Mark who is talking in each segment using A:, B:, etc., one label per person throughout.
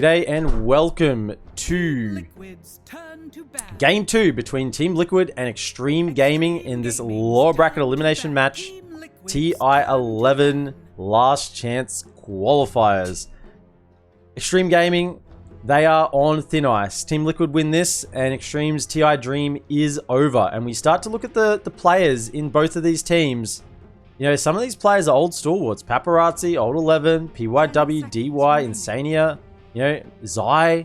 A: G'day and welcome to Game 2 between Team Liquid and Xtreme Gaming in this lower bracket elimination match, TI11 Last Chance Qualifiers. Xtreme Gaming, they are on thin ice. Team Liquid win this and Xtreme's TI dream is over. And we start to look at the players in both of these teams. You know, some of these players are old stalwarts. Paparazzi, Old 11, PYW, DY, Insania, you know, Zai,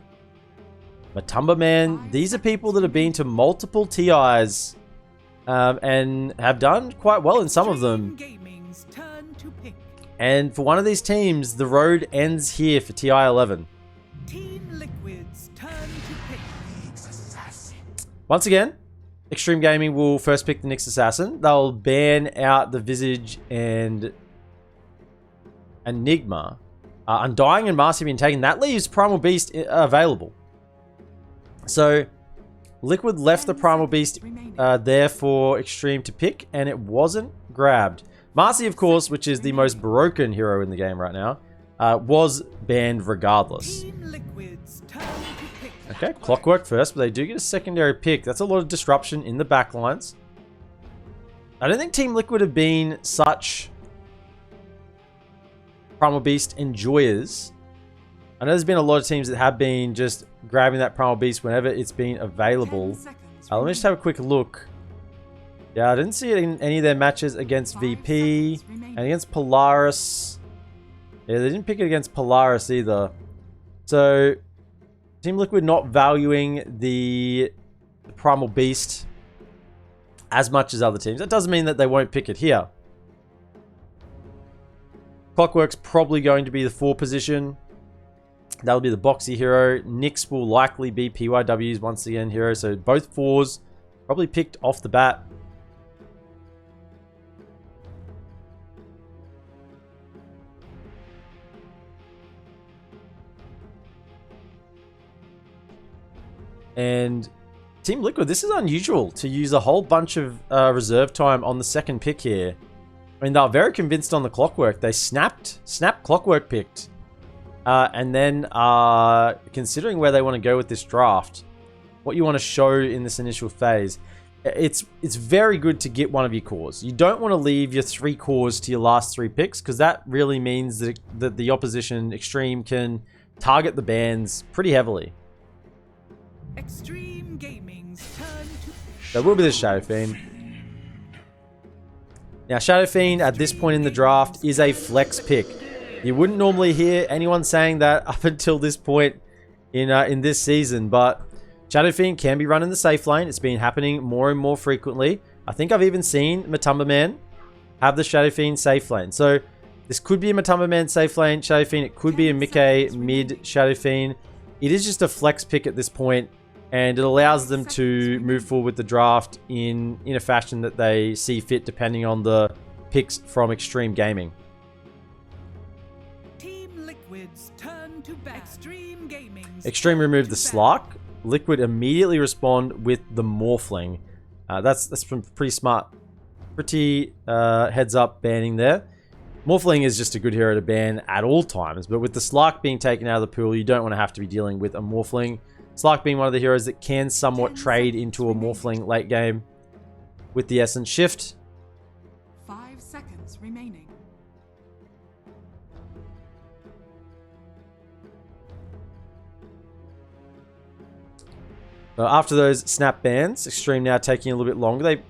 A: Matumba Man. These are people that have been to multiple TIs and have done quite well in some of them. And for one of these teams, the road ends here for TI11. Once again, Xtreme Gaming will first pick the Nyx Assassin. They'll ban out the Visage and Enigma. Undying and Marcy being taken. That leaves Primal Beast available. So, Liquid left the Primal Beast there for Xtreme to pick, and it wasn't grabbed. Marcy, of course, which is the most broken hero in the game right now, was banned regardless. Okay, Clockwork first, but they do get a secondary pick. That's a lot of disruption in the backlines. I don't think Team Liquid have been such Primal Beast enjoyers. I know there's been a lot of teams that have been just grabbing that Primal Beast whenever it's been available. Let me just have a quick look. Yeah, I didn't see it in any of their matches against VP and against Polaris. Yeah, they didn't pick it against Polaris either. So, Team Liquid not valuing the Primal Beast as much as other teams. That doesn't mean that they won't pick it here. Clockwork's probably going to be the 4 position. That'll be the boxy hero. Nyx will likely be PYW's once again hero. So both 4s probably picked off the bat. And Team Liquid, this is unusual to use a whole bunch of reserve time on the second pick here. I mean, they were very convinced on the Clockwork. They snapped Clockwork picked. And then considering where they want to go with this draft, what you want to show in this initial phase, it's very good to get one of your cores. You don't want to leave your 3 cores to your last 3 picks, because that really means that the opposition, Xtreme, can target the bans pretty heavily.
B: Xtreme Gaming's turn to...
A: There will be the Shadow Fiend. Now, Shadow Fiend at this point in the draft is a flex pick. You wouldn't normally hear anyone saying that up until this point in this season, but Shadow Fiend can be run in the safe lane. It's been happening more and more frequently. I think I've even seen Matumba Man have the Shadow Fiend safe lane. So this could be a Matumba Man safe lane Shadow Fiend. It could be a Mickey mid Shadow Fiend. It is just a flex pick at this point, and it allows them to move forward with the draft in a fashion that they see fit, depending on the picks from Xtreme Gaming.
B: Team Liquid's turn to Xtreme Gaming.
A: Xtreme remove the Slark. Liquid immediately respond with the Morphling. That's pretty smart. Pretty heads up banning there. Morphling is just a good hero to ban at all times, but with the Slark being taken out of the pool, you don't want to have to be dealing with a Morphling. Slark being one of the heroes that can somewhat trade into a Morphling late game with the Essence Shift.
C: 5 seconds remaining.
A: After those snap bans, Xtreme now taking a little bit longer.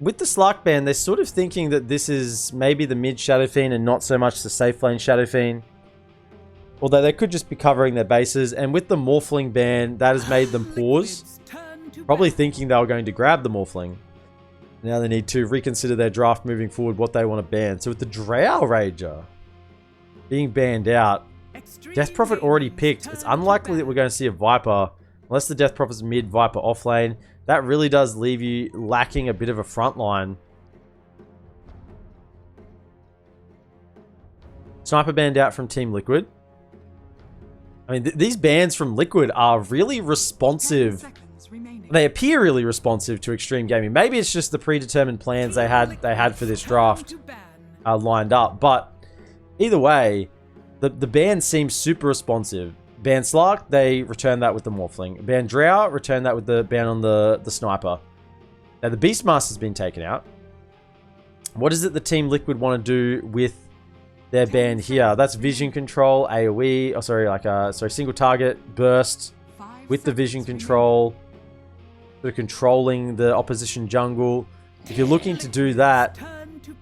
A: With the Slark ban, they're sort of thinking that this is maybe the mid Shadow Fiend and not so much the safe lane Shadow Fiend. Although they could just be covering their bases. And with the Morphling ban, that has made them pause. Probably thinking they were going to grab the Morphling. Now they need to reconsider their draft moving forward, what they want to ban. So with the Drow Rager being banned out, Death Prophet already picked. It's unlikely that we're going to see a Viper, unless the Death Prophet's mid, Viper off lane. That really does leave you lacking a bit of a front line. Sniper banned out from Team Liquid. I mean, these bans from Liquid are really responsive. They appear really responsive to Xtreme Gaming. Maybe it's just the predetermined plans they had for this draft lined up. But either way, the ban seems super responsive. ban Slark, they return that with the Morphling. Ban Drow, return that with the ban on the Sniper. Now the Beastmaster's been taken out. What is it the Team Liquid want to do with their ban here? That's vision control, AoE, oh sorry, single target, burst with the vision control, sort of controlling the opposition jungle. If you're looking to do that,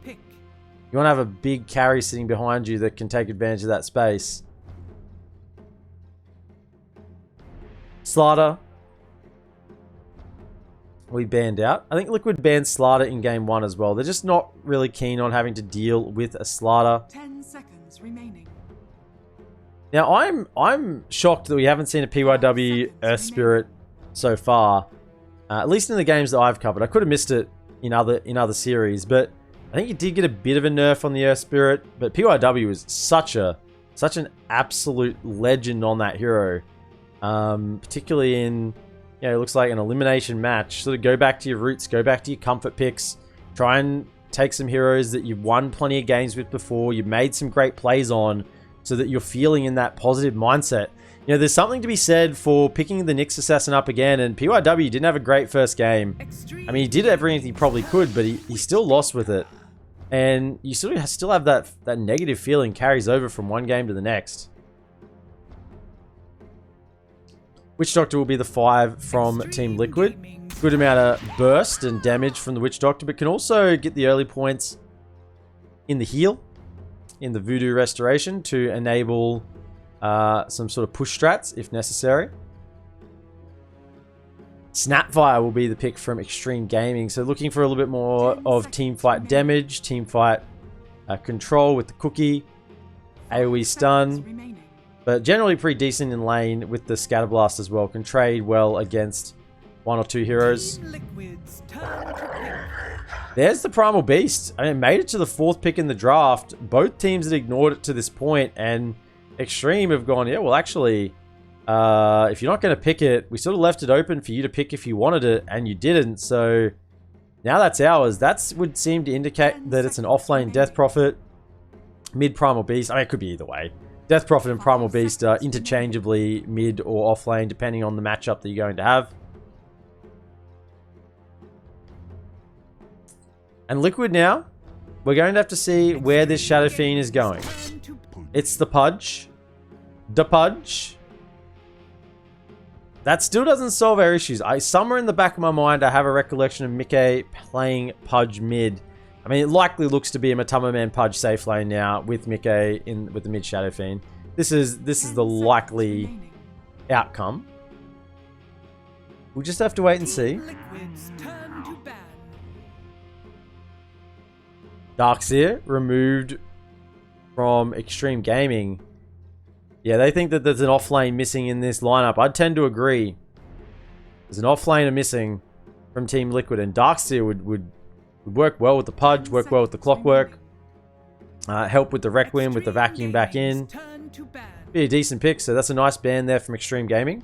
A: you want to have a big carry sitting behind you that can take advantage of that space. Slider, we banned out. I think Liquid banned Slider in game 1 as well. They're just not really keen on having to deal with a Slider.
C: 10 seconds remaining.
A: Now I'm shocked that we haven't seen a PYW Earth Spirit so far. At least in the games that I've covered. I could have missed it in other series, but I think you did get a bit of a nerf on the Earth Spirit. But PYW is such an absolute legend on that hero. Particularly in, you know, it looks like an elimination match. Sort of go back to your roots, go back to your comfort picks, try and take some heroes that you've won plenty of games with before, you've made some great plays on, so that you're feeling in that positive mindset. You know, there's something to be said for picking the Nyx Assassin up again, and PYW didn't have a great first game. I mean, he did everything he probably could, but he still lost with it. And you sort of still have that negative feeling carries over from one game to the next. Witch Doctor will be the 5 from Team Liquid. Good amount of burst and damage from the Witch Doctor, but can also get the early points in the heal, in the Voodoo Restoration, to enable some sort of push strats if necessary. Snapfire will be the pick from XtremeGaming. So looking for a little bit more of teamfight damage, teamfight control with the cookie, AoE stun. But generally pretty decent in lane with the Scatterblast as well. Can trade well against 1 or 2 heroes. There's the Primal Beast. I mean, it made it to the 4th pick in the draft. Both teams had ignored it to this point, and Xtreme have gone, yeah, well, actually, if you're not going to pick it, we sort of left it open for you to pick if you wanted it, and you didn't. So now that's ours. That would seem to indicate that it's an offlane Death Prophet, mid Primal Beast. I mean, it could be either way. Death Prophet and Primal Beast are interchangeably mid or offlane, depending on the matchup that you're going to have. And Liquid now, we're going to have to see where this Shadow Fiend is going. It's the Pudge. The Pudge. That still doesn't solve our issues. Somewhere in the back of my mind, I have a recollection of Mickey playing Pudge mid. I mean, it likely looks to be a Matama Man Pudge safe lane now with Mickey with the mid Shadow Fiend. This is the likely outcome. We'll just have to wait and see. Darkseer removed from XtremeGaming. Yeah, they think that there's an offlane missing in this lineup. I'd tend to agree. There's an offlaner missing from Team Liquid, and Darkseer would work well with the Pudge, work well with the Clockwork, help with the Requiem, with the Vacuum back in. Be a decent pick, so that's a nice ban there from XtremeGaming.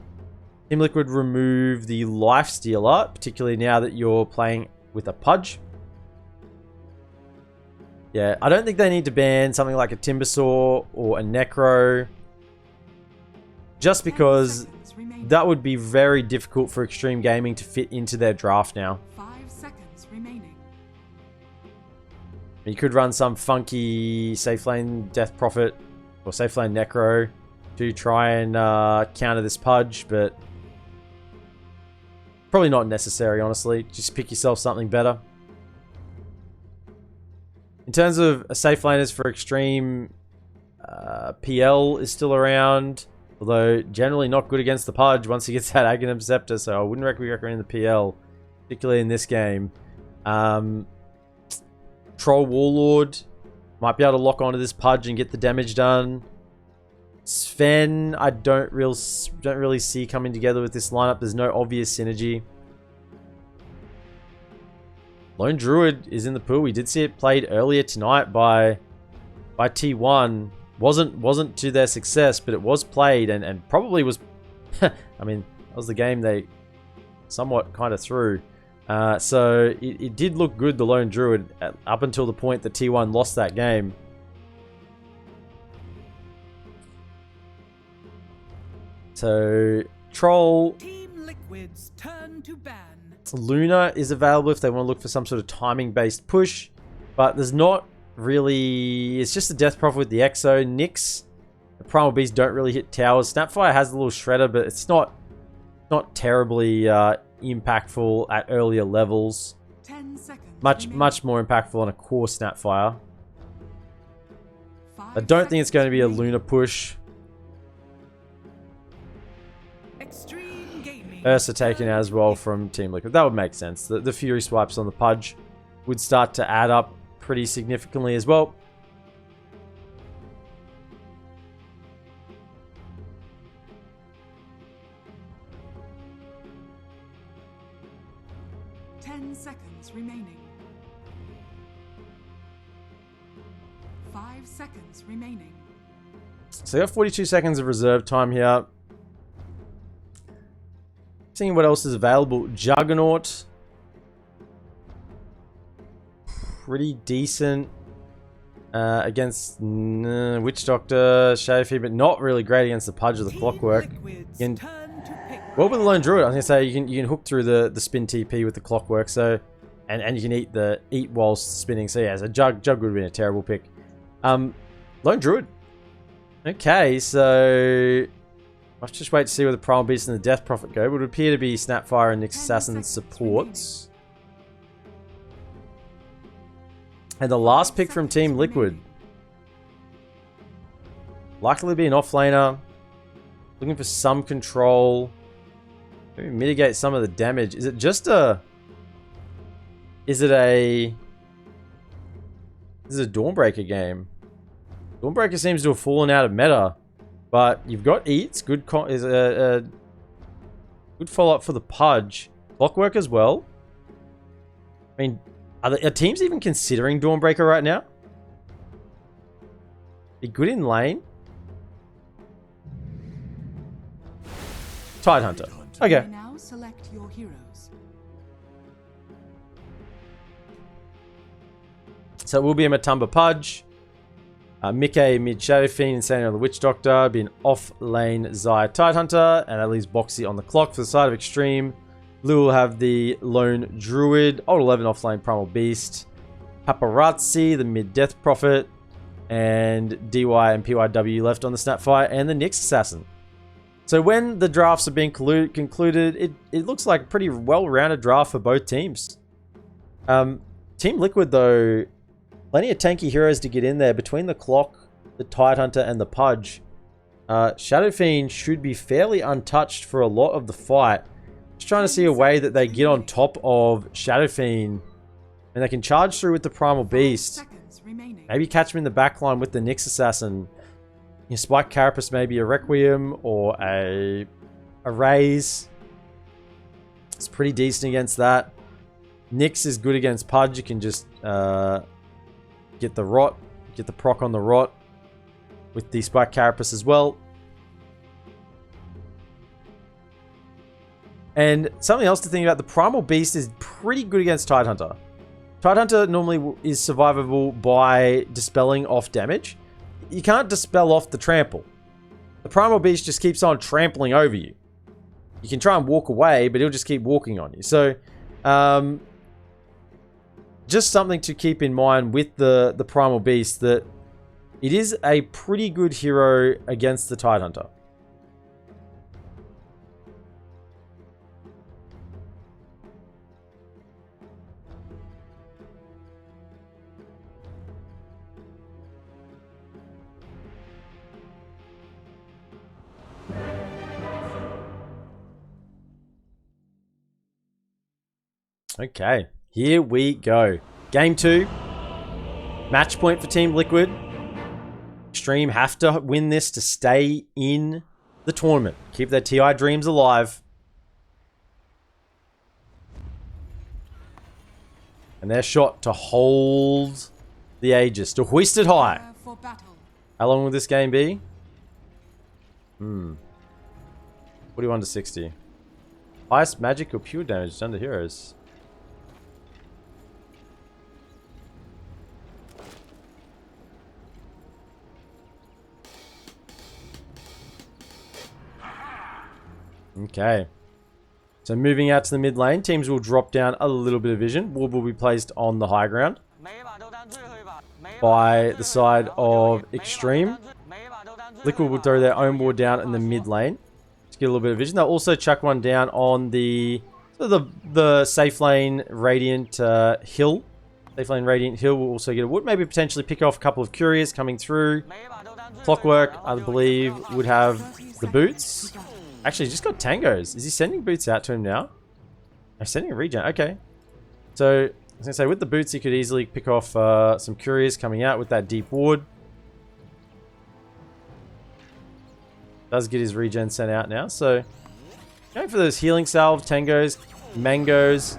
A: Team Liquid remove the Lifestealer, particularly now that you're playing with a Pudge. Yeah, I don't think they need to ban something like a Timbersaw or a Necro, just because that would be very difficult for XtremeGaming to fit into their draft now.
C: 5 seconds remaining.
A: You could run some funky safe lane Death Prophet or safe lane Necro to try and counter this Pudge, but probably not necessary, honestly. Just pick yourself something better. In terms of safe laners for Xtreme, PL is still around, although generally not good against the Pudge once he gets that Aghanim Scepter, so I wouldn't recommend the PL, particularly in this game. Troll Warlord might be able to lock onto this Pudge and get the damage done. Sven, I don't really see coming together with this lineup. There's no obvious synergy. Lone Druid is in the pool. We did see it played earlier tonight by T1. Wasn't to their success, but it was played and probably was. I mean, that was the game they somewhat kind of threw. So it did look good, the Lone Druid, up until the point that T1 lost that game. So, Troll,
B: TeamLiquid's turn to ban.
A: Luna is available if they want to look for some sort of timing-based push. But there's not really... It's just a Death Prophet with the Exo. Nyx, the Primal Beast don't really hit towers. Snapfire has a little Shredder, but it's not terribly impactful at earlier levels.
C: 10 seconds.
A: Much more impactful on a core Snapfire.
C: 5
A: I don't think it's going to be a
C: remaining.
A: Luna push.
B: XtremeGaming.
A: Ursa taken as well from TeamLiquid. That would make sense. The Fury swipes on the Pudge would start to add up pretty significantly as well.
C: Remaining. 5 seconds remaining.
A: So you got 42 seconds of reserve time here. Seeing what else is available. Juggernaut. Pretty decent against Witch Doctor, Shadowfeed, but not really great against the Pudge or the Clockwork. Well, with the Lone Druid, I was gonna say you can hook through the spin TP with the Clockwork, so and you can eat whilst spinning. So yeah, so Jug would have been a terrible pick. Lone Druid. Okay, so let's just wait to see where the Primal Beast and the Death Prophet go. It would appear to be Snapfire and Nyx Assassin supports. And the last pick from TeamLiquid. Likely to be an offlaner. Looking for some control. Maybe mitigate some of the damage. Is it just a... Is it a Dawnbreaker game? Dawnbreaker seems to have fallen out of meta. But you've got Eats. Good good follow-up for the Pudge. Clockwork as well. I mean... Are teams even considering Dawnbreaker right now? Be good in lane. Tidehunter. Okay.
C: Now select your heroes.
A: So it will be a Matumba Pudge. Mickey mid Shadow Fiend, Insane on the Witch Doctor. Be an off lane Zaya Tidehunter. And that leaves Boxy on the clock for the side of Xtreme. Blue will have the Lone Druid, Old 11 offlane Primal Beast, Paparazzi, the mid Death Prophet, and DY and PYW left on the Snapfire, and the Nyx Assassin. So when the drafts are being concluded, it looks like a pretty well-rounded draft for both teams. TeamLiquid, though, plenty of tanky heroes to get in there. Between the Clock, the Tidehunter, and the Pudge, Shadow Fiend should be fairly untouched for a lot of the fight. Just trying to see a way that they get on top of Shadow Fiend and they can charge through with the Primal Beast. Maybe catch him in the backline with the Nyx Assassin. You spike Carapace, maybe a Requiem or a Raise. It's pretty decent against that. Nyx is good against Pudge. You can just get the Rot, get the proc on the Rot with the spike Carapace as well. And something else to think about, the Primal Beast is pretty good against Tidehunter. Tidehunter normally is survivable by dispelling off damage. You can't dispel off the trample. The Primal Beast just keeps on trampling over you. You can try and walk away, but he'll just keep walking on you. So, just something to keep in mind with the Primal Beast, that it is a pretty good hero against the Tidehunter. Okay, here we go. Game 2. Match point for TeamLiquid. Xtreme have to win this to stay in the tournament. Keep their TI dreams alive. And their shot to hold the Aegis, to hoist it high.
C: For battle.
A: How long will this game be? 41 to 60. Highest magic or pure damage done to heroes. Okay. So moving out to the mid lane, teams will drop down a little bit of vision. Wood will be placed on the high ground by the side of Xtreme. Liquid will throw their own ward down in the mid lane to get a little bit of vision. They'll also chuck one down on the safe lane Radiant Hill. Safe lane Radiant Hill will also get a wood. Maybe potentially pick off a couple of couriers coming through. Clockwork, I believe, would have the boots. Actually, he's just got tangos. Is he sending boots out to him now? I'm sending a regen. Okay. So, I was going to say, with the boots, he could easily pick off some couriers coming out with that deep ward. Does get his regen sent out now. So, going for those healing salve, tangos, mangoes.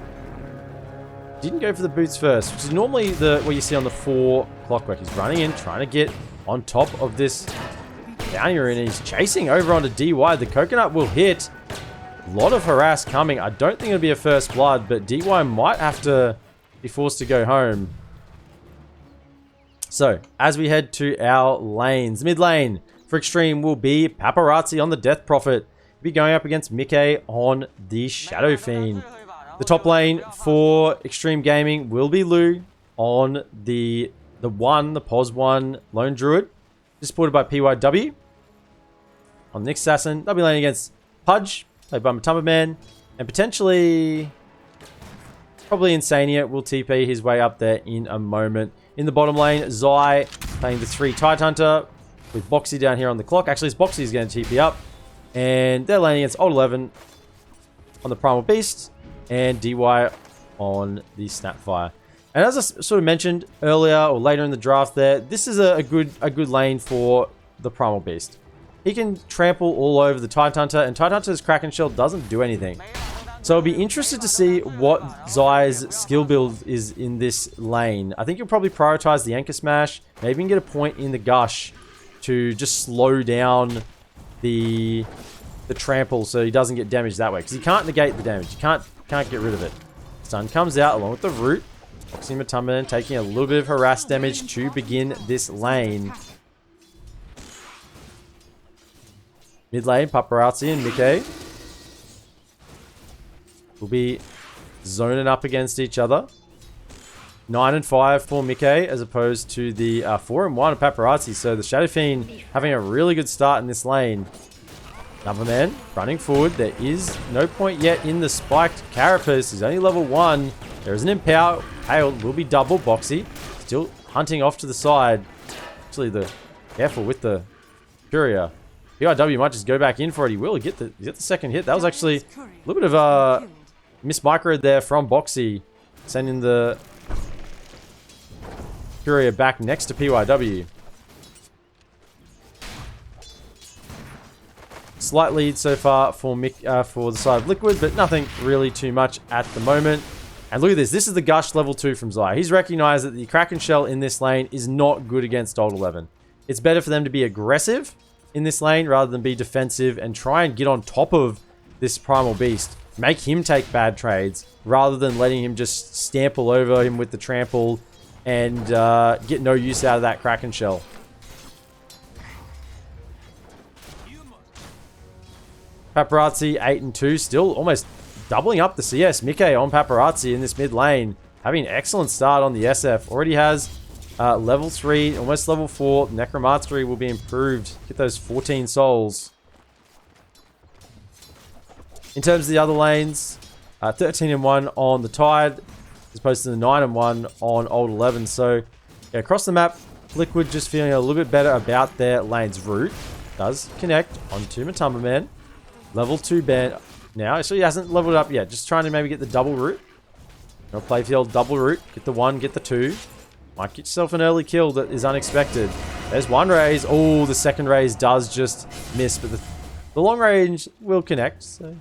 A: Didn't go for the boots first, which is normally what you see on the 4 Clockwork. He's running in, trying to get on top of this downer, and he's chasing over onto DY. The coconut will hit. A lot of harass coming. I don't think it'll be a first blood, but DY might have to be forced to go home. So, as we head to our lanes, mid lane for Xtreme will be Paparazzi on the Death Prophet. He'll be going up against Mickey on the Shadow Fiend. The top lane for XtremeGaming will be Lou on the POS 1 Lone Druid, supported by PYW. On the next assassin, they'll be laning against Pudge, played by Matumba Man, and potentially, probably Insania will TP his way up there in a moment. In the bottom lane, Zai playing the 3 Tidehunter with Boxy down here on the clock. Actually, Boxy is going to TP up, and they're laning against Alt11 on the Primal Beast, and DY on the Snapfire. And as I sort of mentioned earlier or later in the draft there, this is a good lane for the Primal Beast. He can trample all over the Tidehunter, and Tidehunter's Kraken Shell doesn't do anything. So I'll be interested to see what Zai's skill build is in this lane. I think he'll probably prioritize the Anchor Smash, maybe even get a point in the Gush to just slow down the trample so he doesn't get damaged that way. Because he can't negate the damage. You can't get rid of it. Sun comes out along with the root. Boxing Matumba taking a little bit of harass damage to begin this lane. Mid lane, Paparazzi and Mickey will be zoning up against each other. 9 and 5 for Mickey as opposed to the 4 and 1 of Paparazzi. So the Shadow Fiend having a really good start in this lane. Numberman running forward. There is no point yet in the spiked Carapace. He's only level 1. There is an Empower. Hail will be double. Boxy still hunting off to the side. Actually, careful with the Courier. PIW might just go back in for it. He will get the second hit. That was actually a little bit of a mismicro there from Boxy, sending the Courier back next to PYW. Slight lead so far for the side of Liquid, but nothing really too much at the moment. And look at this. This is the Gush level 2 from Zai. He's recognized that the Kraken Shell in this lane is not good against Alt11. It's better for them to be aggressive in this lane rather than be defensive and try and get on top of this Primal Beast. Make him take bad trades rather than letting him just stamp all over him with the trample and get no use out of that Kraken Shell. Paparazzi 8 and 2, still almost doubling up the CS. Mickey on Paparazzi in this mid lane, having an excellent start on the SF. Already has level 3, almost level 4. Necromancy will be improved. Get those 14 souls. In terms of the other lanes, 13 and 1 on the Tide, as opposed to the 9 and 1 on Alt11. So yeah, across the map, Liquid just feeling a little bit better about their lanes. Root does connect onto Matumba Man. Level 2 ban now. So he hasn't leveled up yet. Just trying to maybe get the double root. Gonna play for the old double root. Get the 1, get the 2. Might get yourself an early kill that is unexpected. There's one raise. Oh, the second raise does just miss, but the long range will connect. So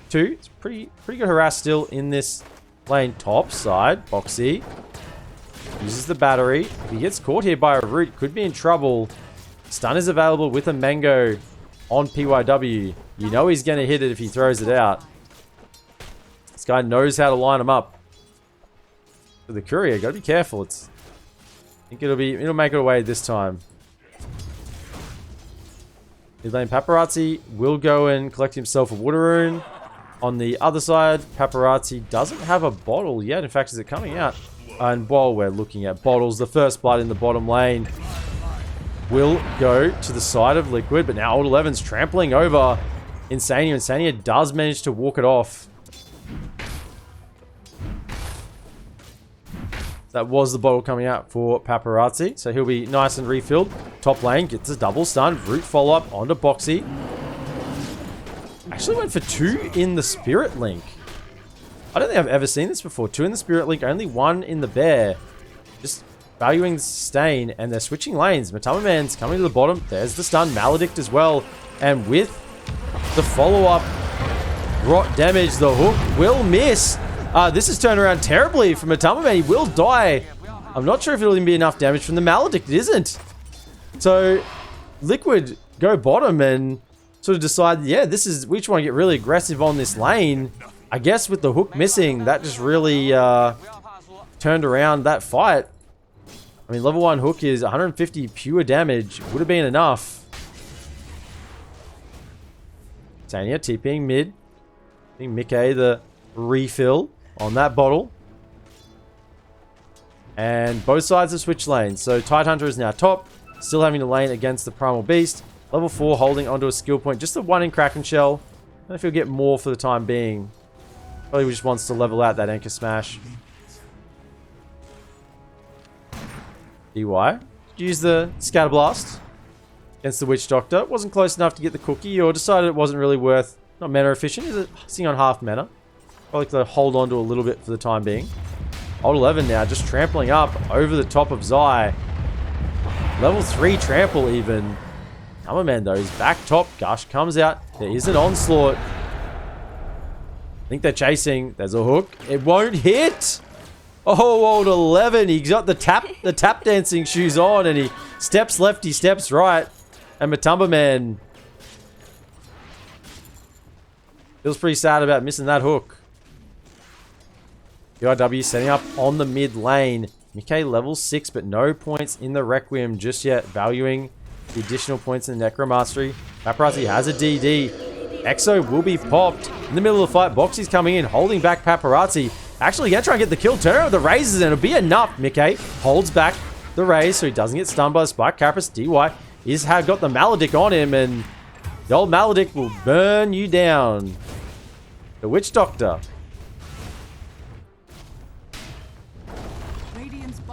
A: 2. It's pretty good harass still in this lane. Top side. Boxy uses the battery. If he gets caught here by a root, could be in trouble. Stun is available with a mango on PYW. You know he's going to hit it if he throws it out. This guy knows how to line him up. For the Courier, got to be careful. I think it'll make it away this time. Mid lane Paparazzi will go and collect himself a water rune. On the other side, Paparazzi doesn't have a bottle yet. In fact, is it coming out? And while we're looking at bottles, the first blood in the bottom lane will go to the side of Liquid. But now Old 11's trampling over Insania. Insania does manage to walk it off. That was the bottle coming out for Paparazzi. So he'll be nice and refilled. Top lane gets a double stun. Root follow-up onto Boxy. Actually went for 2 in the Spirit Link. I don't think I've ever seen this before. 2 in the Spirit Link, only 1 in the Bear. Just valuing the sustain, and they're switching lanes. Matama Man's coming to the bottom. There's the stun. Maledict as well. And with the follow-up rot damage, the hook will miss. This has turned around terribly for Matama Man. He will die. I'm not sure if it'll even be enough damage from the Maledict. It isn't. So, Liquid go bottom and sort of decide, yeah, this is, we just want to get really aggressive on this lane. I guess with the hook missing, that just really turned around that fight. I mean, level 1 hook is 150 pure damage. Would have been enough. Tanya TPing mid. I think Mickey the refill on that bottle. And both sides have switched lanes. So Tidehunter is now top. Still having to lane against the Primal Beast. Level 4 holding onto a skill point. Just the 1 in Kraken Shell. I don't know if he'll get more for the time being. Probably just wants to level out that Anchor Smash. DY. Use the Scatter Blast against the Witch Doctor. Wasn't close enough to get the cookie, or decided it wasn't really worth, not mana efficient. Is it sitting on half mana? Probably to hold on to a little bit for the time being. Old 11 now just trampling up over the top of Zai. Level 3 trample even. Hammer Man though, he's back top. Gush comes out. There is an onslaught. I think they're chasing. There's a hook. It won't hit. Oh, Old 11. He's got the tap dancing shoes on, and he steps left, he steps right. And Matumba Man feels pretty sad about missing that hook. URW setting up on the mid lane. Mickey level 6, but no points in the Requiem just yet. Valuing the additional points in the Necromastery. Paparazzi has a DD. Exo will be popped. In the middle of the fight, Boxy's coming in, holding back Paparazzi. Actually, gonna try and get the kill. Turn around with the raises, and it'll be enough. Mickey holds back the raise, so he doesn't get stunned by the Spike Carapace. DY is got the Maledict on him, and the old Maledict will burn you down. The Witch Doctor.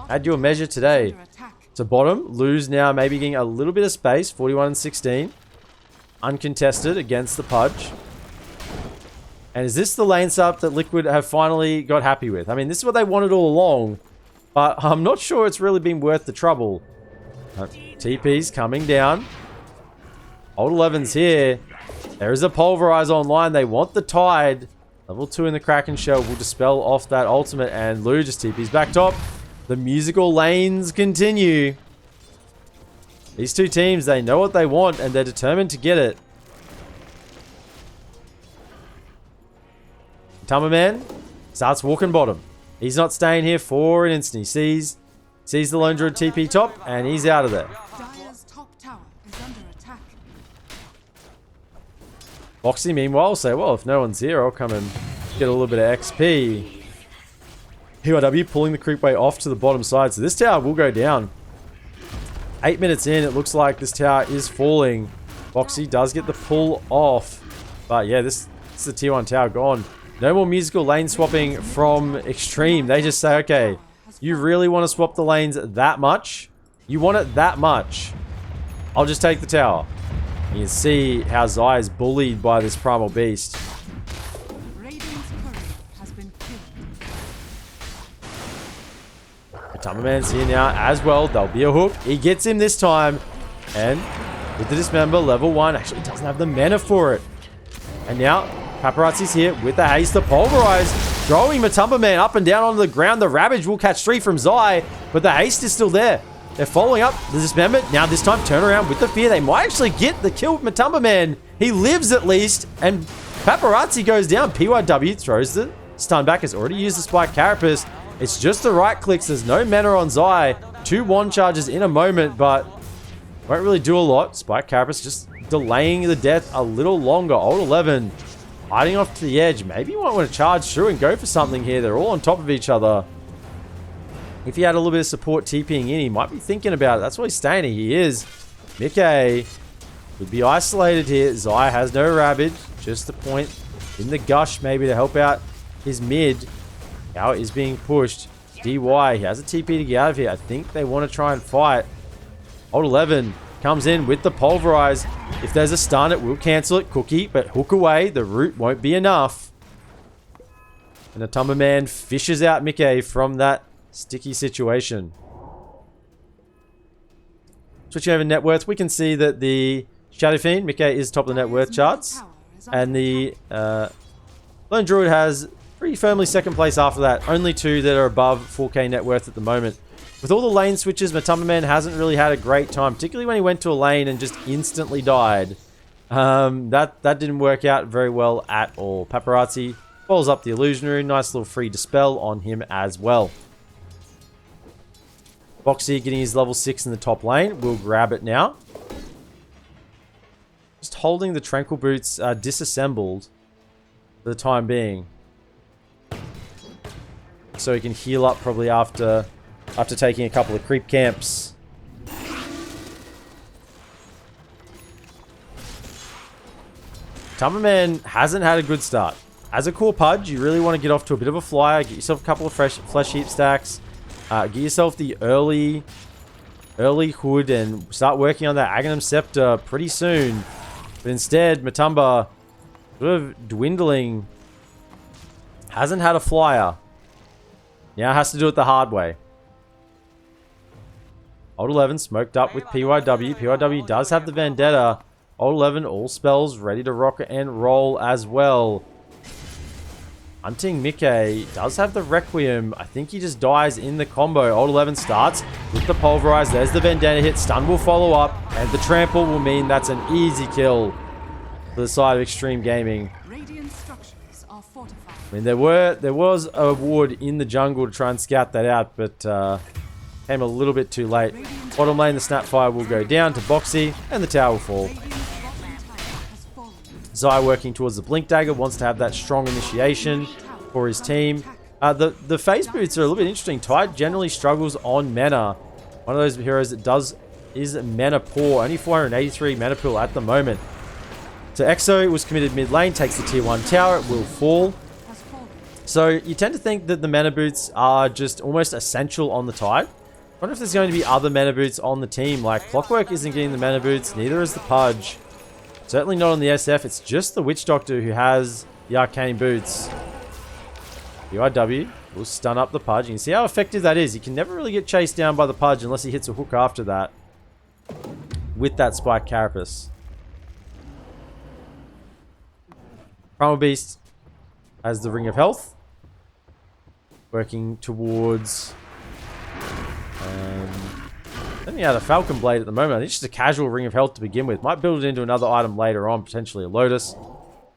A: Add your measure today. So bottom, lose now, maybe getting a little bit of space. 41 and 16. Uncontested against the Pudge. And is this the lane sub that Liquid have finally got happy with? I mean, this is what they wanted all along, but I'm not sure it's really been worth the trouble. TP's coming down. Old 11's here. There is a Pulverize online. They want the Tide. Level 2 in the Kraken Shell will dispel off that ultimate, and Lou just TP's back top. The musical lanes continue. These two teams, they know what they want, and they're determined to get it. Tama Man starts walking bottom. He's not staying here for an instant. He sees the Lone Druid TP top, and he's out of there.
C: Dire's top tower is under attack.
A: Boxy, meanwhile, will say, well, if no one's here, I'll come and get a little bit of XP. PYW pulling the creepway off to the bottom side. So this tower will go down. 8 minutes in, it looks like this tower is falling. Boxy does get the pull off. But yeah, this is the tier 1 tower gone. No more musical lane swapping from Xtreme. They just say, okay, you really want to swap the lanes that much? You want it that much? I'll just take the tower. You can see how Zai is bullied by this Primal Beast. Tama Man's here now as well. There'll be a hook. He gets him this time. And with the Dismember, level 1. Actually, doesn't have the mana for it. And now, Paparazzi's here with the haste. The Pulverize. Throwing Matumba Man up and down onto the ground. The Ravage will catch 3 from Zai. But the haste is still there. They're following up the Dismember. Now this time, turn around with the Fear. They might actually get the kill with Matumba Man. He lives at least. And Paparazzi goes down. PYW throws the stun back. Has already used the Spike Carapace. It's just the right clicks. There's no mana on Zai. 2 wand charges in a moment, but won't really do a lot. Spike Carapace just delaying the death a little longer. Old 11 hiding off to the edge. Maybe you might want to charge through and go for something here. They're all on top of each other. If he had a little bit of support TPing in, he might be thinking about it. That's why he's staying here. He is. Mickey would be isolated here. Zai has no Ravage. Just the point in the gush maybe to help out his mid. Now is being pushed. DY, he has a TP to get out of here. I think they want to try and fight. Old 11 comes in with the Pulverize. If there's a stun, it will cancel it. Cookie, but hook away. The root won't be enough. And the Tumber Man fishes out Mickey from that sticky situation. Switching over net worth, we can see that the Shadow Fiend, Mickey, is top of the net worth charts. And the Lone Druid has pretty firmly second place after that. Only two that are above 4k net worth at the moment. With all the lane switches, Matumba Man hasn't really had a great time, particularly when he went to a lane and just instantly died. That didn't work out very well at all. Paparazzi follows up the Illusionary. Nice little free dispel on him as well. Boxy getting his level 6 in the top lane. We'll grab it now. Just holding the Tranquil Boots disassembled for the time being. So he can heal up probably after taking a couple of creep camps. Tumberman hasn't had a good start. As a core pudge, you really want to get off to a bit of a flyer. Get yourself a couple of fresh flesh heap stacks. Get yourself the early hood and start working on that Aghanim Scepter pretty soon. But instead, Matumba sort of dwindling. Hasn't had a flyer. Now has to do it the hard way. Old 11 smoked up with PYW. PYW does have the Vendetta. Old 11, all spells ready to rock and roll as well. Hunting Mickey does have the Requiem. I think he just dies in the combo. Old 11 starts with the Pulverize. There's the Vendetta hit. Stun will follow up. And the Trample will mean that's an easy kill for the side of XtremeGaming. I mean, there was a ward in the jungle to try and scout that out, but came a little bit too late. Bottom lane, the Snapfire will go down to Boxy, and the tower will fall. Zai working towards the Blink Dagger, wants to have that strong initiation for his team. The Phase Boots are a little bit interesting. Tide generally struggles on mana. One of those heroes that is mana poor. Only 483 mana pool at the moment. So Exo was committed mid lane, takes the tier 1 tower, it will fall. So you tend to think that the mana boots are just almost essential on the Tide. I wonder if there's going to be other mana boots on the team. Like Clockwork isn't getting the mana boots, neither is the Pudge. Certainly not on the SF, it's just the Witch Doctor who has the arcane boots. UIW will stun up the Pudge. You can see how effective that is. He can never really get chased down by the Pudge unless he hits a hook after that. With that Spike Carapace. Primal Beast has the Ring of Health. Working towards... I think he had a Falcon Blade at the moment. I think it's just a casual Ring of Health to begin with. Might build it into another item later on, potentially a Lotus.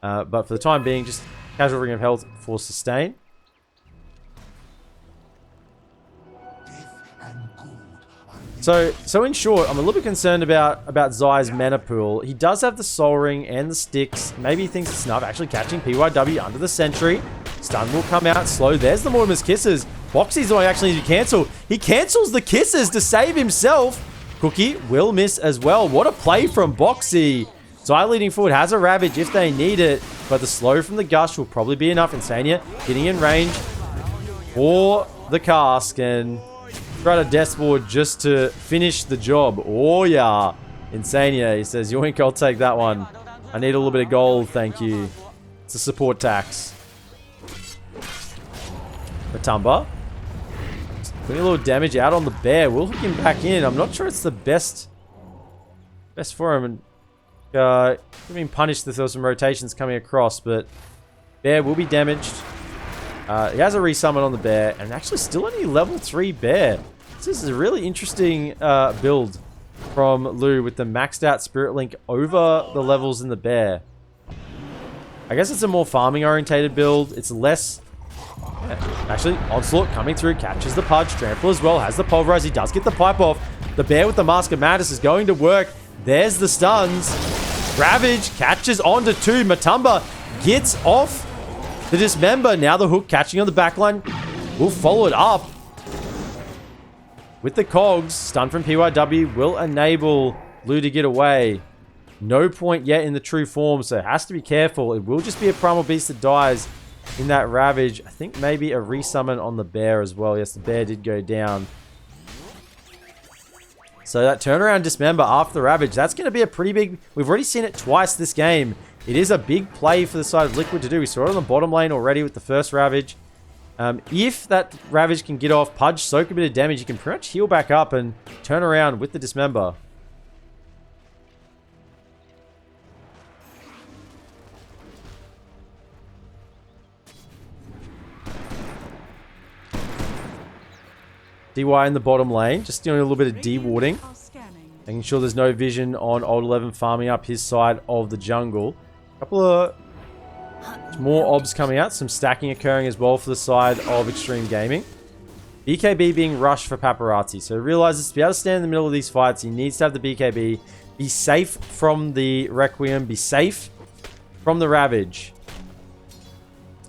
A: But for the time being, just casual Ring of Health for sustain. So in short, I'm a little bit concerned about Zai's mana pool. He does have the Soul Ring and the sticks. Maybe he thinks it's enough. Actually catching PYW under the Sentry. Stun will come out slow. There's the Mortimer's Kisses. Boxy's the one actually need to cancel. He cancels the Kisses to save himself. Cookie will miss as well. What a play from Boxy. Zai leading forward has a Ravage if they need it. But the slow from the Gush will probably be enough. Insania getting in range for the cask. And try to death board just to finish the job. Oh yeah. Insania, he says, yoink, I'll take that one. I need a little bit of gold, thank you. It's a support tax. Matumba. Putting a little damage out on the bear. We'll hook him back in. I'm not sure it's the best for him. And being punished if there were some rotations coming across, but bear will be damaged. He has a resummon on the bear, and actually still only level 3 bear. This is a really interesting build from Lou with the maxed out Spirit Link over the levels in the bear. I guess it's a more farming orientated build. It's less... Yeah. Actually, Onslaught coming through, catches the Pudge. Trample as well, has the Pulverize. He does get the pipe off. The bear with the Mask of Madness is going to work. There's the stuns. Ravage catches onto 2. Matumba gets off the Dismember. Now the hook catching on the backline. Will follow it up with the cogs. Stun from PYW will enable Blue to get away. No point yet in the true form, so it has to be careful. It will just be a Primal Beast that dies in that Ravage. I think maybe a resummon on the Bear as well. Yes, the Bear did go down. So that turnaround Dismember after the Ravage, that's going to be a pretty big... We've already seen it twice this game. It is a big play for the side of Liquid to do. We saw it on the bottom lane already with the first Ravage. If that Ravage can get off, Pudge, soak a bit of damage, you can pretty much heal back up and turn around with the Dismember. DY in the bottom lane, just doing a little bit of de-warding. Making sure there's no vision on Old 11 farming up his side of the jungle. A couple of more obs coming out, some stacking occurring as well for the side of XtremeGaming. BKB being rushed for Paparazzi. So he realizes to be able to stand in the middle of these fights, he needs to have the BKB. Be safe from the Requiem, be safe from the Ravage.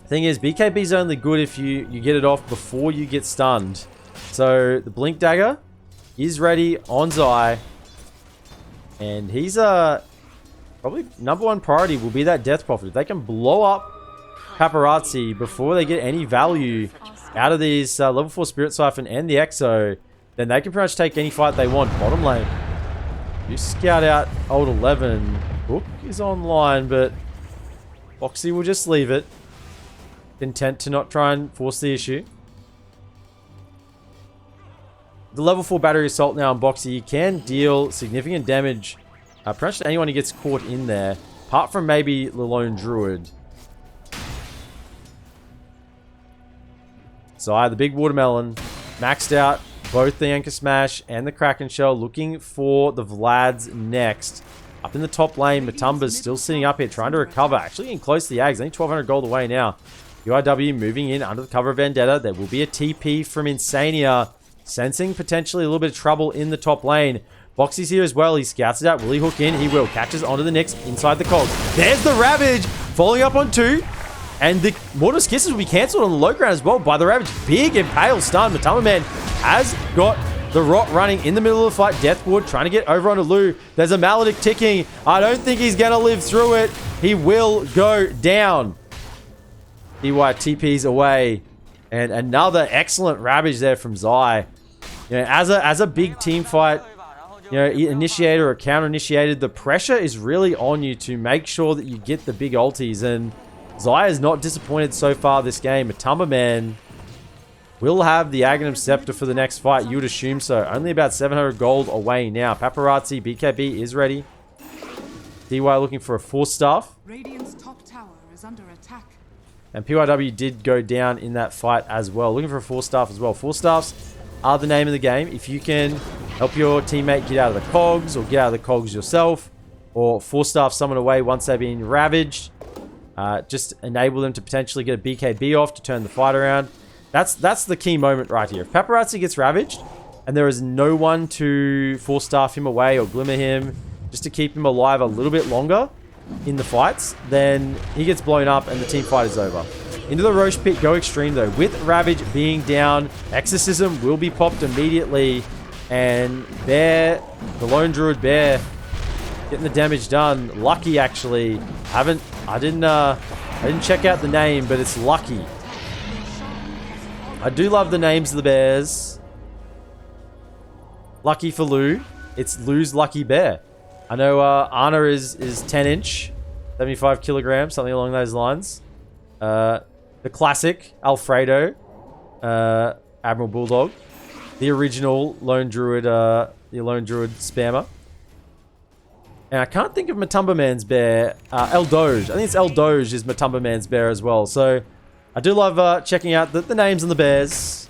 A: Thing is, BKB is only good if you get it off before you get stunned. So the Blink Dagger is ready on Zai. And he's probably #1 priority will be that Death Prophet. If they can blow up Paparazzi before they get any value out of these level 4 Spirit Siphon and the Exo, then they can pretty much take any fight they want. Bottom lane. You scout out Old 11. Hook is online, but Boxy will just leave it. Content to not try and force the issue. The level 4 battery assault now on Boxy, you can deal significant damage pretty much to anyone who gets caught in there, apart from maybe the lone druid. So the big watermelon maxed out both the Anchor Smash and the Kraken Shell, looking for the Vlads next. Up in the top lane, Matumba's still sitting up here trying to recover, actually getting close to the Ags, only 1200 gold away now. UIW moving in under the cover of Vendetta. There will be a TP from Insania, sensing potentially a little bit of trouble in the top lane. Boxy's here as well. He scouts it out. Will he hook in? He will. Catches onto the Nyx inside the cog. There's the Ravage following up on 2. And the Mortal's Kisses will be cancelled on the low ground as well by the Ravage. Big Impale stun. Matama Man has got the Rot running in the middle of the fight. Deathwood trying to get over onto Lou. There's a Maledict ticking. I don't think he's going to live through it. He will go down. DY TP's away. And another excellent Ravage there from Zai. You know, as a big team fight, you know, initiator or counter initiated, the pressure is really on you to make sure that you get the big ultis. And Zai is not disappointed so far this game. Matumba Man will have the Aghanim Scepter for the next fight. You would assume so. Only about 700 gold away now. Paparazzi, BKB is ready. DY looking for a Force Staff.
C: Radiant's top tower is under attack.
A: And PYW did go down in that fight as well. Looking for a Force Staff as well. Force Staffs are the name of the game. If you can help your teammate get out of the cogs, or get out of the cogs yourself, or Force Staff someone away once they've been ravaged, just enable them to potentially get a BKB off to turn the fight around. That's the key moment right here. If Paparazzi gets ravaged and there is no one to Force Staff him away or glimmer him just to keep him alive a little bit longer in the fights, then he gets blown up and the team fight is over. Into the Roche Pit, go Xtreme though. With Ravage being down, Exorcism will be popped immediately. And Bear, the Lone Druid Bear, getting the damage done. Lucky actually. I didn't check out the name, but it's Lucky. I do love the names of the bears. Lucky for Lou. It's Lou's Lucky Bear. I know Anna is 10-inch, 75 kilograms, something along those lines. The classic Alfredo, Admiral Bulldog, the original Lone Druid, the Lone Druid spammer. And I can't think of Matumba Man's bear. El Doge. I think it's El Doge is Matumba Man's bear as well. So I do love checking out the names on the bears.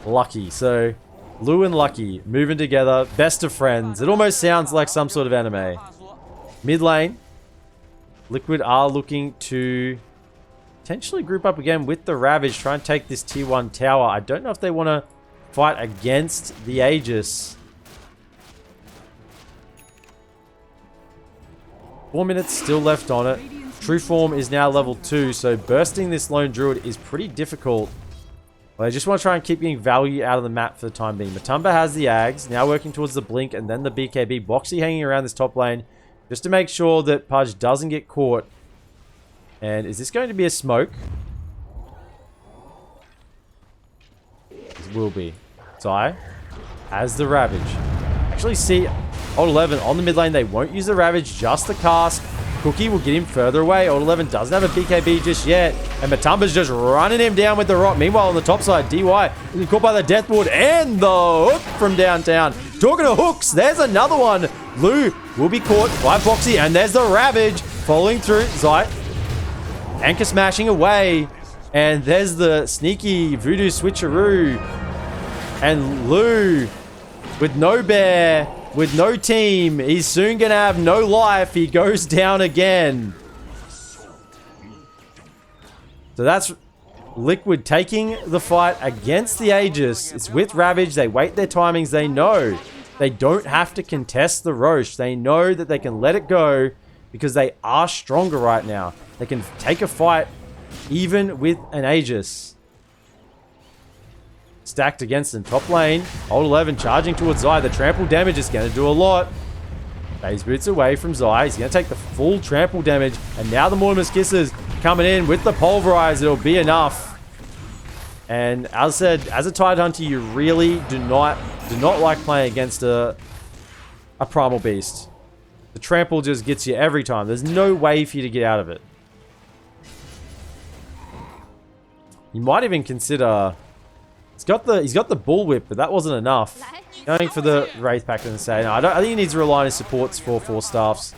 A: Lucky. So Lou and Lucky moving together, best of friends. It almost sounds like some sort of anime. Mid lane, Liquid are looking to potentially group up again with the Ravage, try and take this tier 1 tower. I don't know if they want to fight against the Aegis. 4 minutes still left on it. True Form is now level 2, so bursting this Lone Druid is pretty difficult. But I just want to try and keep getting value out of the map for the time being. Matumba has the Ags, now working towards the Blink and then the BKB. Boxy hanging around this top lane just to make sure that Pudge doesn't get caught. And is this going to be a smoke? It will be. Zai has the Ravage. Actually see Old 11 on the mid lane. They won't use the Ravage, just the cast. Cookie will get him further away. Old 11 doesn't have a BKB just yet. And Matumba's just running him down with the rock. Meanwhile, on the top side, DY is caught by the Death Ward and the hook from downtown. Talking of hooks, there's another one. Lou will be caught by Boxy, and there's the Ravage following through. Zai, anchor smashing away. And there's the sneaky voodoo switcheroo. And Lou, with no bear, with no team, he's soon gonna have no life. He goes down again. So that's Liquid taking the fight against the Aegis. It's with Ravage. They wait their timings. They know they don't have to contest the Roche. They know that they can let it go because they are stronger right now. They can take a fight even with an Aegis. Stacked against them. Top lane. Old 11 charging towards Zai. The trample damage is going to do a lot. Phase boots away from Zai. He's going to take the full trample damage. And now the Mortimer's Kisses coming in with the Pulverize. It'll be enough. And as I said, as a Tide Hunter, you really do not like playing against a Primal Beast. The trample just gets you every time. There's no way for you to get out of it. You might even consider... He's got the Bullwhip, but that wasn't enough. Going for the Wraith Pact and say, no, I think he needs to rely on his supports for 4 staffs.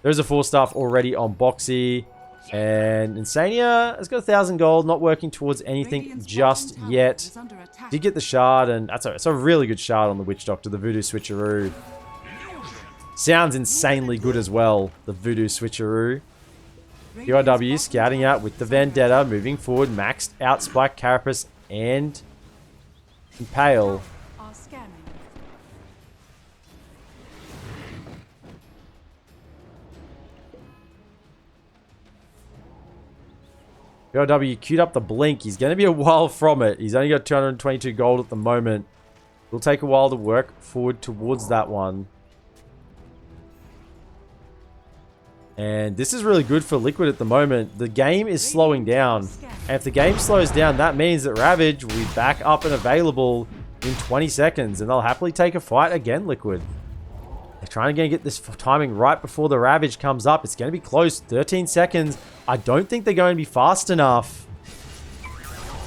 A: There's a 4 staff already on Boxy. And Insania has got 1,000 gold, not working towards anything just yet. Did get the shard, and that's a really good shard on the Witch Doctor, the Voodoo Switcheroo. Sounds insanely good as well, the Voodoo Switcheroo. PYW scouting out with the Vendetta, moving forward, maxed out Spike Carapace and Impale. PYW queued up the Blink. He's going to be a while from it. He's only got 222 gold at the moment. It'll take a while to work forward towards that one. And this is really good for Liquid at the moment. The game is slowing down. And if the game slows down, that means that Ravage will be back up and available in 20 seconds. And they'll happily take a fight again, Liquid. They're trying to get this timing right before the Ravage comes up. It's going to be close. 13 seconds. I don't think they're going to be fast enough.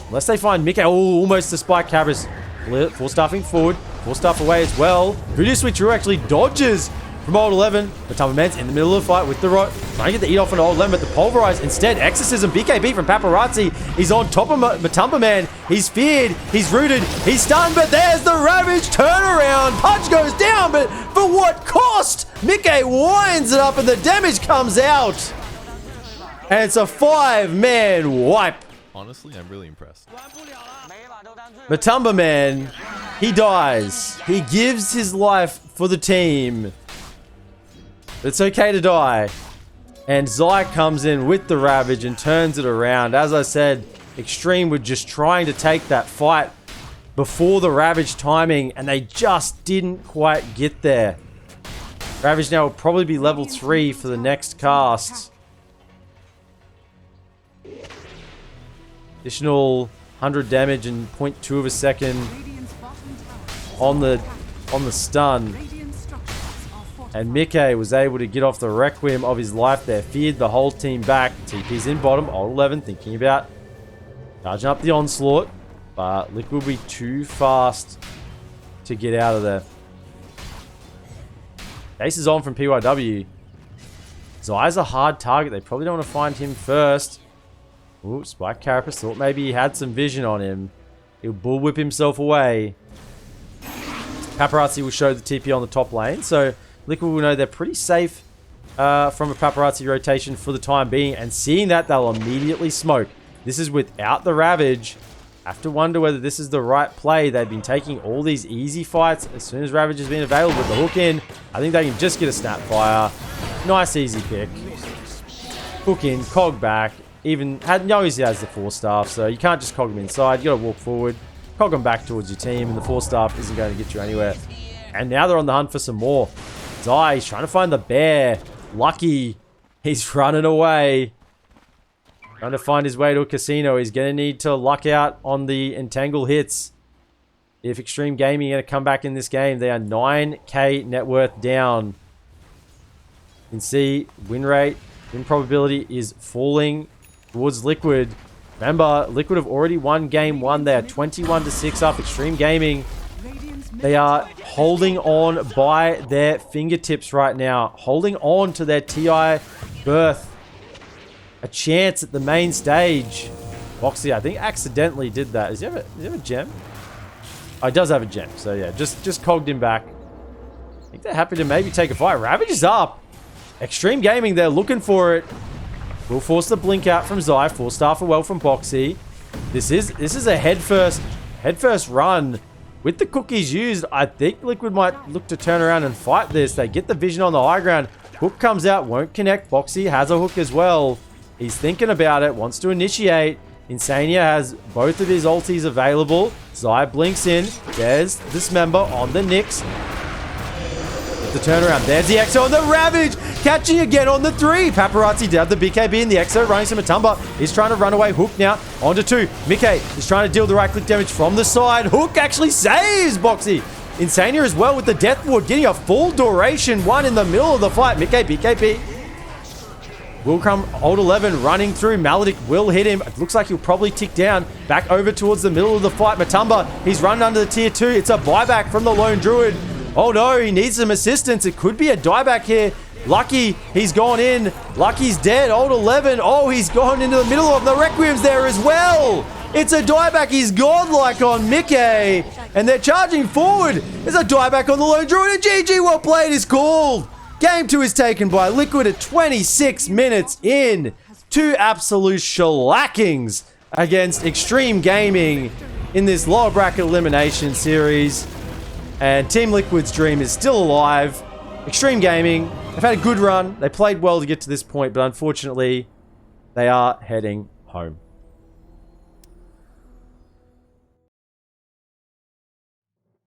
A: Unless they find Mickey. Oh, almost the Spike Cabras. 4 staffing forward. 4 staff away as well. Voodoo Switcheroo actually dodges from Old 11. Matumba Man's in the middle of the fight with the rock. Trying to get the eat off on Old 11, but the Pulverize instead. Exorcism, BKB from Paparazzi. He's on top of Matumba Man. He's feared. He's rooted. He's stunned, but there's the Ravage turnaround. Punch goes down, but for what cost? Mickey winds it up and the damage comes out. And it's a 5-man wipe.
D: Honestly, I'm really impressed.
A: Matumba Man, he dies. He gives his life for the team. It's okay to die. And Zai comes in with the Ravage and turns it around. As I said, Xtreme were just trying to take that fight before the Ravage timing, and they just didn't quite get there. Ravage now will probably be level 3 for the next cast. Additional 100 damage and 0.2 of a second on the stun. And Mickey was able to get off the Requiem of his life there. Feared the whole team back. TP's in bottom. Old 11 thinking about charging up the onslaught. But Liquid will be too fast to get out of there. Ace is on from PYW. Zai's a hard target. They probably don't want to find him first. Ooh, Spike Carapace thought maybe he had some vision on him. He'll bullwhip himself away. Paparazzi will show the TP on the top lane. So Liquid will know they're pretty safe from a Paparazzi rotation for the time being. And seeing that, they'll immediately smoke. This is without the Ravage. Have to wonder whether this is the right play. They've been taking all these easy fights. As soon as Ravage has been available with the hook in, I think they can just get a Snapfire. Nice easy pick. Hook in, cog back. Even knows he has the 4-staff, so you can't just cog him inside. You gotta walk forward, cog him back towards your team, and the 4-staff isn't going to get you anywhere. And now they're on the hunt for some more. Zai, he's trying to find the bear. Lucky, he's running away. Trying to find his way to a casino. He's gonna need to luck out on the entangle hits. If XtremeGaming are gonna come back in this game, they are 9k net worth down. You can see win rate, win probability is falling towards Liquid. Remember, Liquid have already won game 1. They are 21-6 up. XtremeGaming, they are holding on by their fingertips right now. Holding on to their TI berth. A chance at the main stage. Boxy, I think, accidentally did that. Does he have a gem? Oh, he does have a gem. So, yeah, just cogged him back. I think they're happy to maybe take a fight. Ravage is up. XtremeGaming, they're looking for it. Will force the blink out from Zai. 4-star for well from Boxy. This is a headfirst run. With the cookies used, I think Liquid might look to turn around and fight this. They get the vision on the high ground. Hook comes out, won't connect. Boxy has a hook as well. He's thinking about it, wants to initiate. Insania has both of his ultis available. Zai blinks in. There's Dismember on the Nyx. The turnaround. There's the Exo and the Ravage. Catching again on the 3. Paparazzi down the BKB and the Exo running some Matumba. He's trying to run away. Hook now onto 2. Mickey is trying to deal the right click damage from the side. Hook actually saves Boxy. Insania as well with the Death Ward getting a full duration 1 in the middle of the fight. Mickey BKB. Will come Old 11 running through. Maledict will hit him. It looks like he'll probably tick down. Back over towards the middle of the fight. Matumba, he's running under the tier 2. It's a buyback from the Lone Druid. Oh no, he needs some assistance. It could be a dieback here. Lucky, he's gone in. Lucky's dead. Old 11. Oh, he's gone into the middle of the Requiem's there as well. It's a dieback. He's godlike on Mickey. And they're charging forward. There's a dieback on the Lone Druid. And GG, well played is called. Game 2 is taken by Liquid at 26 minutes in. 2 absolute shellackings against XtremeGaming in this lower bracket elimination series. And Team Liquid's dream is still alive. XtremeGaming, they've had a good run. They played well to get to this point, but unfortunately, they are heading home.